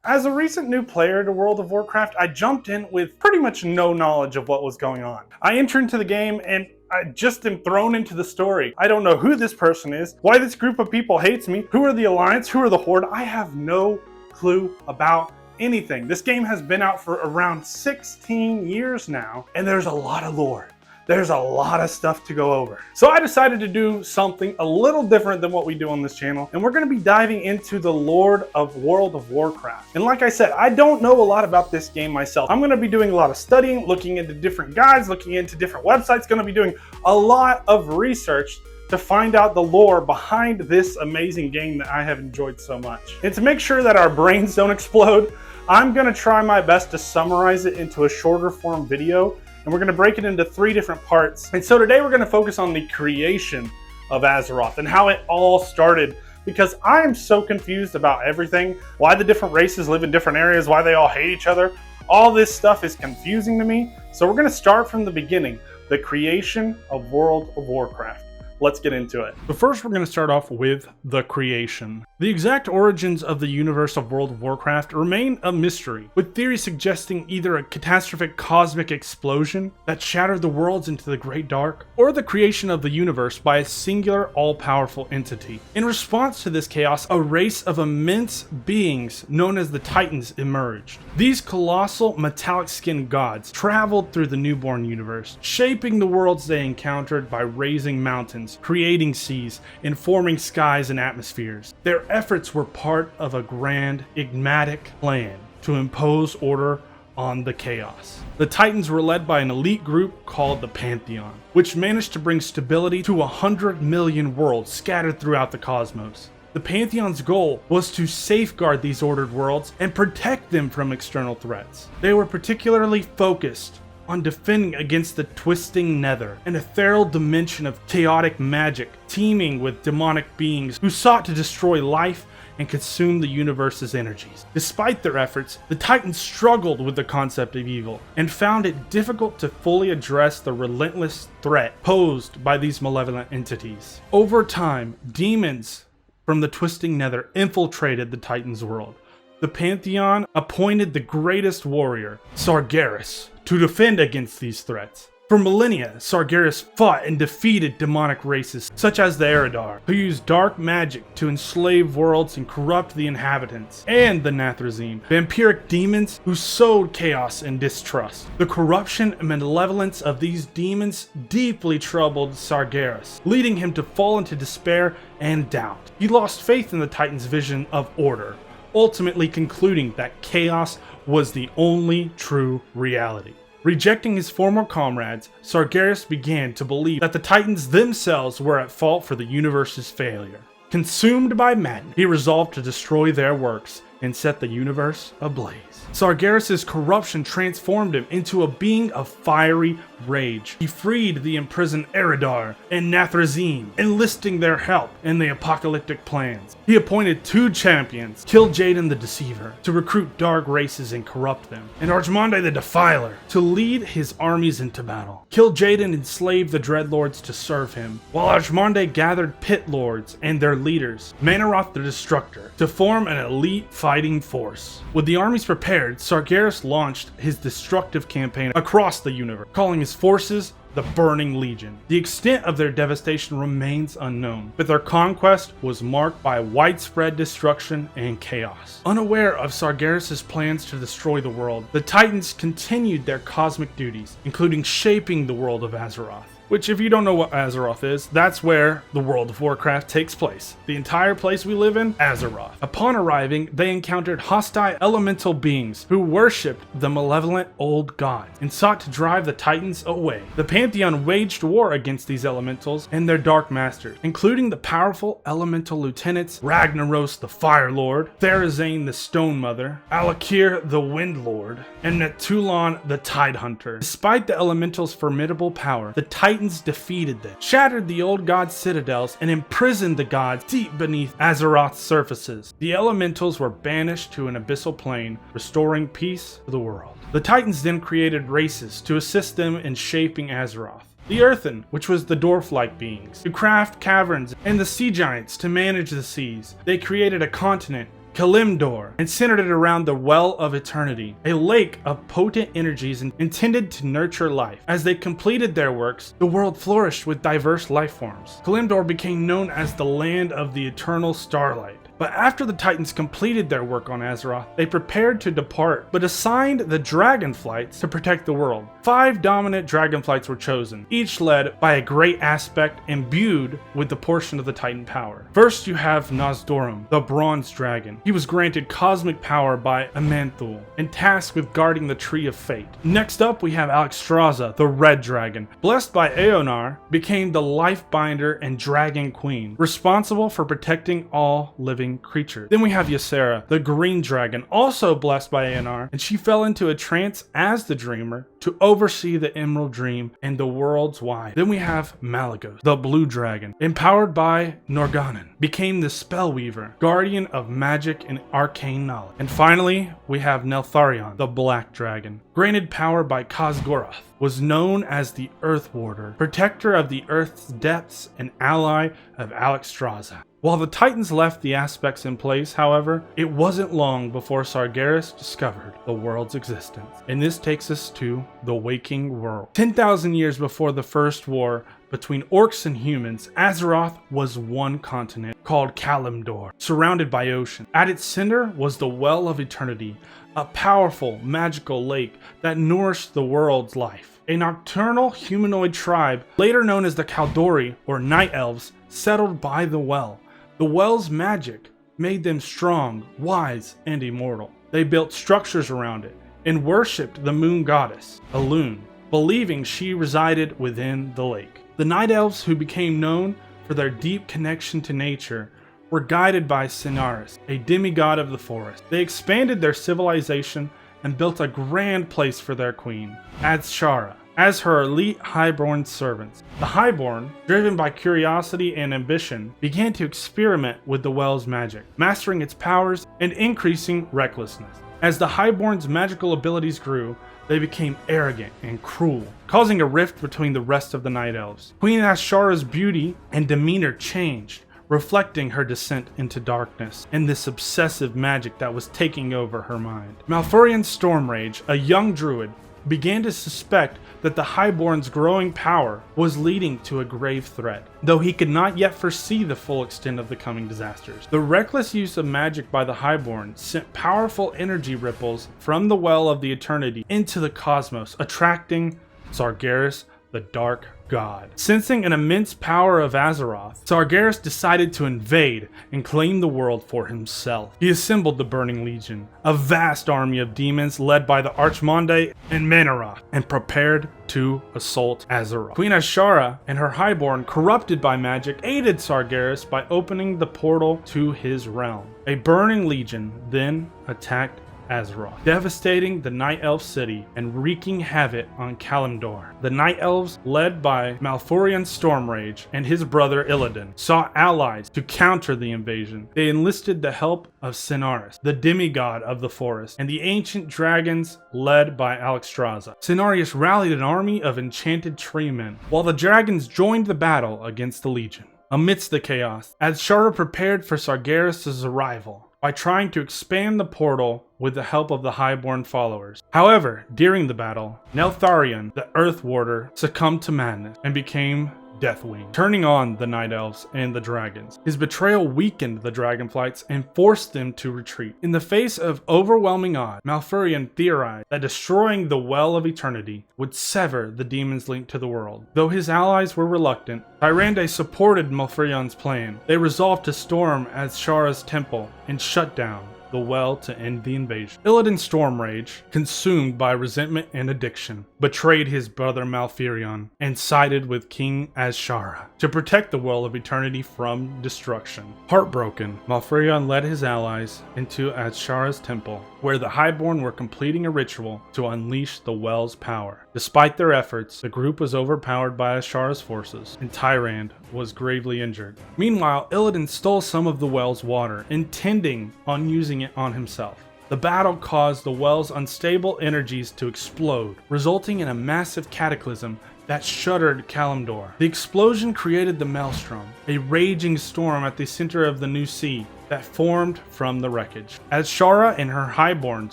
As a recent new player to World of Warcraft, I jumped in with pretty much no knowledge of what was going on. I enter into the game and I just am thrown into the story. I don't know who this person is, why this group of people hates me, who are the Alliance, who are the Horde. I have no clue about anything. This game has been out for around 16 years now, and there's a lot of lore. There's a lot of stuff to go over. So I decided to do something a little different than what we do on this channel, and we're gonna be diving into the lore of World of Warcraft. And like I said, I don't know a lot about this game myself. I'm gonna be doing a lot of studying, looking into different guides, looking into different websites, gonna be doing a lot of research to find out the lore behind this amazing game that I have enjoyed so much. And to make sure that our brains don't explode, I'm gonna try my best to summarize it into a shorter form video, and we're going to break it into 3 different parts. And so today we're going to focus on the creation of Azeroth and how it all started, because I am so confused about everything, why the different races live in different areas, why they all hate each other. All this stuff is confusing to me. So we're going to start from the beginning, the creation of World of Warcraft. Let's get into it. But first we're going to start off with the creation. The exact origins of the universe of World of Warcraft remain a mystery, with theories suggesting either a catastrophic cosmic explosion that shattered the worlds into the Great Dark, or the creation of the universe by a singular all-powerful entity. In response to this chaos, a race of immense beings known as the Titans emerged. These colossal metallic-skinned gods traveled through the newborn universe, shaping the worlds they encountered by raising mountains, creating seas, and forming skies and atmospheres. Their efforts were part of a grand, enigmatic plan to impose order on the chaos. The Titans were led by an elite group called the Pantheon, which managed to bring stability to 100 million worlds scattered throughout the cosmos. The Pantheon's goal was to safeguard these ordered worlds and protect them from external threats. They were particularly focused on defending against the twisting nether, an ethereal dimension of chaotic magic teeming with demonic beings who sought to destroy life and consume the universe's energies. Despite their efforts, the Titans struggled with the concept of evil and found it difficult to fully address the relentless threat posed by these malevolent entities. Over time, demons from the twisting nether infiltrated the Titans' world. The Pantheon appointed the greatest warrior, Sargeras, to defend against these threats. For millennia, Sargeras fought and defeated demonic races such as the Eridar, who used dark magic to enslave worlds and corrupt the inhabitants, and the Nathrezim, vampiric demons who sowed chaos and distrust. The corruption and malevolence of these demons deeply troubled Sargeras, leading him to fall into despair and doubt. He lost faith in the Titans' vision of order, ultimately concluding that chaos was the only true reality. Rejecting his former comrades, Sargeras began to believe that the Titans themselves were at fault for the universe's failure. Consumed by madness, he resolved to destroy their works and set the universe ablaze. Sargeras' corruption transformed him into a being of fiery rage. He freed the imprisoned Eridar and Nathrezim, enlisting their help in the apocalyptic plans. He appointed 2 champions, Kil'jaeden the Deceiver, to recruit dark races and corrupt them, and Arjmonde the Defiler to lead his armies into battle. Kil'jaeden enslaved the Dreadlords to serve him, while Arjmonde gathered Pit Lords and their leaders, Manaroth the Destructor, to form an elite fighting force. With the armies prepared, Sargeras launched his destructive campaign across the universe, calling his forces the Burning Legion. The extent of their devastation remains unknown, but their conquest was marked by widespread destruction and chaos. Unaware of Sargeras' plans to destroy the world, the Titans continued their cosmic duties, including shaping the world of Azeroth. Which, if you don't know what Azeroth is, that's where the World of Warcraft takes place. The entire place we live in, Azeroth. Upon arriving, they encountered hostile elemental beings who worshipped the malevolent old god and sought to drive the Titans away. The Pantheon waged war against these elementals and their dark masters, including the powerful elemental lieutenants Ragnaros the Fire Lord, Therazane the Stone Mother, Alakir the Wind Lord, and Netulon the Tide Hunter. Despite the elementals' formidable power, the Titans defeated them, shattered the old god's citadels, and imprisoned the gods deep beneath Azeroth's surfaces. The elementals were banished to an abyssal plane, restoring peace to the world. The Titans then created races to assist them in shaping Azeroth. The Earthen, which was the dwarf-like beings, to craft caverns, and the Sea Giants to manage the seas. They created a continent Kalimdor, and centered it around the Well of Eternity, a lake of potent energies intended to nurture life. As they completed their works, the world flourished with diverse life forms. Kalimdor became known as the Land of the Eternal Starlight. But after the Titans completed their work on Azeroth, they prepared to depart, but assigned the Dragonflights to protect the world. 5 dominant Dragonflights were chosen, each led by a great aspect imbued with the portion of the Titan power. First you have Nosdorum, the Bronze Dragon. He was granted cosmic power by Amanthul, and tasked with guarding the Tree of Fate. Next up we have Alexstrasza, the Red Dragon. Blessed by Eonar, became the Lifebinder and Dragon Queen, responsible for protecting all living creatures. Then we have Ysera, the Green Dragon, also blessed by Eonar, and she fell into a trance as the Dreamer to oversee the Emerald Dream and the worlds wide. Then we have Malygos, the Blue Dragon, empowered by Norganon, became the Spellweaver, guardian of magic and arcane knowledge. And finally, we have Neltharion, the Black Dragon, granted power by Khaz'goroth, was known as the Earth Warder, protector of the Earth's depths and ally of Alexstrasza. While the Titans left the aspects in place, however, it wasn't long before Sargeras discovered the world's existence. And this takes us to the Waking World. 10,000 years before the first war between orcs and humans, Azeroth was one continent called Kalimdor, surrounded by ocean. At its center was the Well of Eternity, a powerful, magical lake that nourished the world's life. A nocturnal humanoid tribe, later known as the Kaldori or Night Elves, settled by the well. The well's magic made them strong, wise, and immortal. They built structures around it and worshipped the moon goddess, Elune, believing she resided within the lake. The Night Elves, who became known for their deep connection to nature, were guided by Cinaris, a demigod of the forest. They expanded their civilization and built a grand place for their queen, Azshara, as her elite Highborn servants. The Highborn, driven by curiosity and ambition, began to experiment with the well's magic, mastering its powers and increasing recklessness. As the Highborn's magical abilities grew, they became arrogant and cruel, causing a rift between the rest of the Night Elves. Queen Azshara's beauty and demeanor changed, reflecting her descent into darkness and this obsessive magic that was taking over her mind. Malfurion Stormrage, a young druid, began to suspect that the Highborn's growing power was leading to a grave threat, though he could not yet foresee the full extent of the coming disasters. The reckless use of magic by the Highborn sent powerful energy ripples from the Well of the Eternity into the cosmos, attracting Sargeras, the Dark God. Sensing an immense power of Azeroth, Sargeras decided to invade and claim the world for himself. He assembled the Burning Legion, a vast army of demons led by the Archmonde and Menorah, and prepared to assault Azeroth. Queen Azshara and her Highborn, corrupted by magic, aided Sargeras by opening the portal to his realm. A Burning Legion then attacked Azeroth, devastating the Night Elf city and wreaking havoc on Kalimdor. The Night Elves, led by Malfurion Stormrage and his brother Illidan, sought allies to counter the invasion. They enlisted the help of Cinaris, the demigod of the forest, and the ancient dragons led by Alexstrasza. Cinaris rallied an army of enchanted tree men, while the dragons joined the battle against the Legion. Amidst the chaos, Azshara prepared for Sargeras' arrival by trying to expand the portal with the help of the Highborn followers. However, during the battle, Neltharion, the Earth Warder, succumbed to madness and became Deathwing, turning on the Night Elves and the dragons. His betrayal weakened the Dragonflights and forced them to retreat. In the face of overwhelming odds, Malfurion theorized that destroying the Well of Eternity would sever the demon's link to the world. Though his allies were reluctant, Tyrande supported Malfurion's plan. They resolved to storm Azshara's temple and shut down the well to end the invasion. Illidan Stormrage, consumed by resentment and addiction, betrayed his brother Malfurion and sided with King Azshara to protect the Well of Eternity from destruction. Heartbroken, Malfurion led his allies into Azshara's temple, where the Highborn were completing a ritual to unleash the Well's power. Despite their efforts, the group was overpowered by Azshara's forces, and Tyrande was gravely injured. Meanwhile, Illidan stole some of the Well's water, intending on using it on himself. The battle caused the Well's unstable energies to explode, resulting in a massive cataclysm that shuttered Kalimdor. The explosion created the Maelstrom, a raging storm at the center of the new sea, that formed from the wreckage. As Shara and her highborns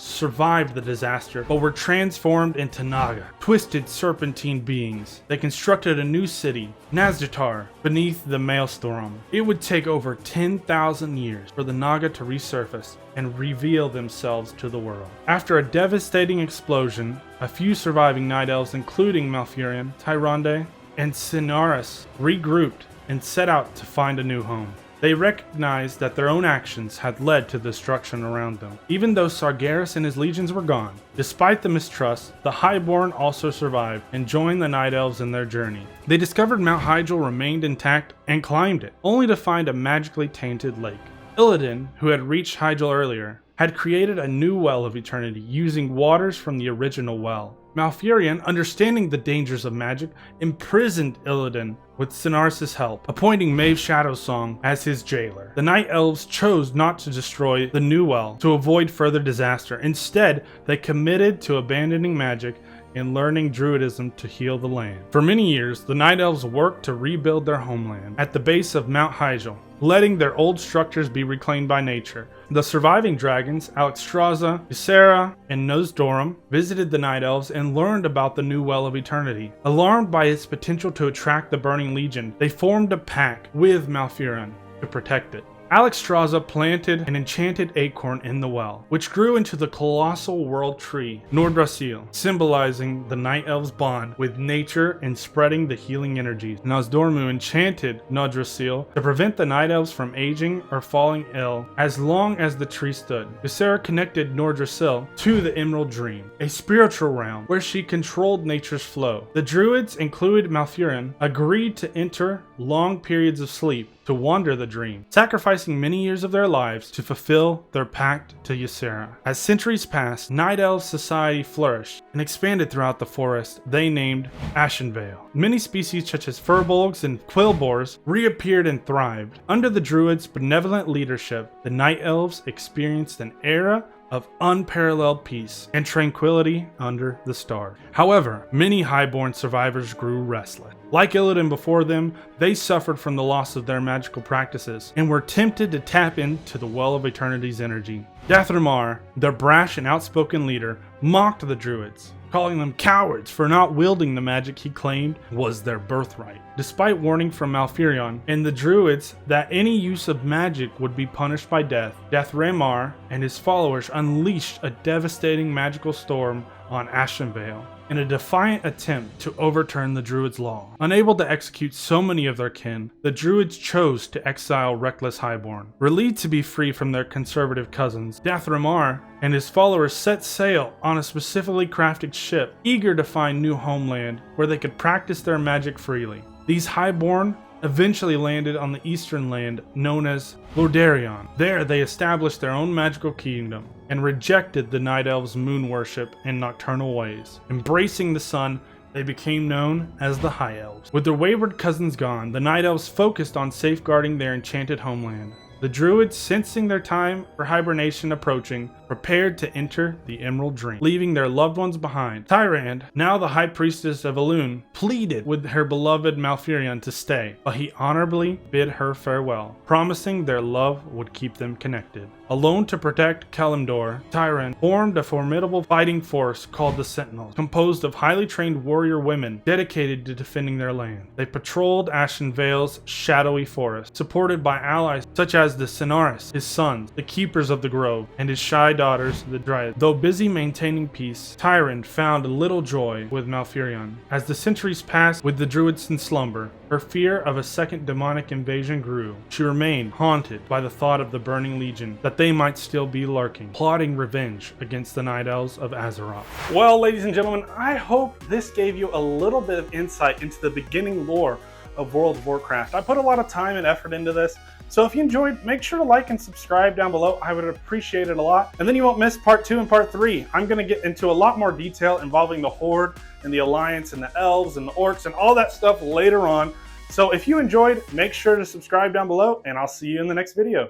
survived the disaster but were transformed into Naga, twisted serpentine beings, they constructed a new city, Nazjatar, beneath the Maelstrom. It would take over 10,000 years for the Naga to resurface and reveal themselves to the world. After a devastating explosion, a few surviving Night Elves, including Malfurion, Tyrande, and Cinaris, regrouped and set out to find a new home. They recognized that their own actions had led to destruction around them. Even though Sargeras and his legions were gone, despite the mistrust, the Highborn also survived and joined the Night Elves in their journey. They discovered Mount Hyjal remained intact and climbed it, only to find a magically tainted lake. Illidan, who had reached Hyjal earlier, had created a new well of eternity using waters from the original well. Malfurion, understanding the dangers of magic, imprisoned Illidan with Cinaris' help, appointing Maeve Shadowsong as his jailer. The Night Elves chose not to destroy the new well to avoid further disaster. Instead, they committed to abandoning magic and learning Druidism to heal the land. For many years, the Night Elves worked to rebuild their homeland at the base of Mount Hyjal, letting their old structures be reclaimed by nature. The surviving dragons, Alexstrasza, Ysera, and Nosdorum, visited the Night Elves and learned about the new Well of Eternity. Alarmed by its potential to attract the Burning Legion, they formed a pact with Malfurion to protect it. Alexstrasza planted an enchanted acorn in the well, which grew into the colossal world tree, Nordrassil, symbolizing the Night Elves' bond with nature and spreading the healing energies. Nosdormu enchanted Nordrassil to prevent the Night Elves from aging or falling ill as long as the tree stood. Ysera connected Nordrassil to the Emerald Dream, a spiritual realm where she controlled nature's flow. The Druids, including Malfurion, agreed to enter long periods of sleep to wander the dream, sacrificing many years of their lives to fulfill their pact to Ysera. As centuries passed, Night Elf society flourished and expanded throughout the forest they named Ashenvale. Many species such as furbolgs and quillboars reappeared and thrived. Under the Druids' benevolent leadership, the Night Elves experienced an era of unparalleled peace and tranquility under the stars. However, many Highborn survivors grew restless. Like Illidan before them, they suffered from the loss of their magical practices and were tempted to tap into the Well of Eternity's energy. Dathramar, their brash and outspoken leader, mocked the Druids, calling them cowards for not wielding the magic he claimed was their birthright. Despite warning from Malfurion and the Druids that any use of magic would be punished by death, Dathramar and his followers unleashed a devastating magical storm on Ashenvale in a defiant attempt to overturn the Druids' law. Unable to execute so many of their kin, the Druids chose to exile reckless Highborn. Relieved to be free from their conservative cousins, Dathramar and his followers set sail on a specifically crafted ship, eager to find new homeland where they could practice their magic freely. These Highborn eventually landed on the eastern land known as Lordarion. There they established their own magical kingdom and rejected the Night Elves' moon worship and nocturnal ways. Embracing the sun, they became known as the High Elves. With their wayward cousins gone, the Night Elves focused on safeguarding their enchanted homeland. The Druids, sensing their time for hibernation approaching, prepared to enter the Emerald Dream, leaving their loved ones behind. Tyrande, now the High Priestess of Elune, pleaded with her beloved Malfurion to stay, but he honorably bid her farewell, promising their love would keep them connected. Alone to protect Kalimdor, Tyrande formed a formidable fighting force called the Sentinels, composed of highly trained warrior women dedicated to defending their land. They patrolled Ashenvale's shadowy forest, supported by allies such as the Cinaris, his sons, the Keepers of the Grove, and his shy daughters, the Dryad. Though busy maintaining peace, Tyrande found little joy with Malfurion. As the centuries passed with the Druids in slumber, her fear of a second demonic invasion grew. She remained haunted by the thought of the Burning Legion, that they might still be lurking, plotting revenge against the Night Elves of Azeroth. Well, ladies and gentlemen, I hope this gave you a little bit of insight into the beginning lore of World of Warcraft. I put a lot of time and effort into this, so if you enjoyed, make sure to like and subscribe down below. I would appreciate it a lot. And then you won't miss part 2 and part 3. I'm going to get into a lot more detail involving the Horde and the Alliance and the Elves and the Orcs and all that stuff later on. So if you enjoyed, make sure to subscribe down below, and I'll see you in the next video.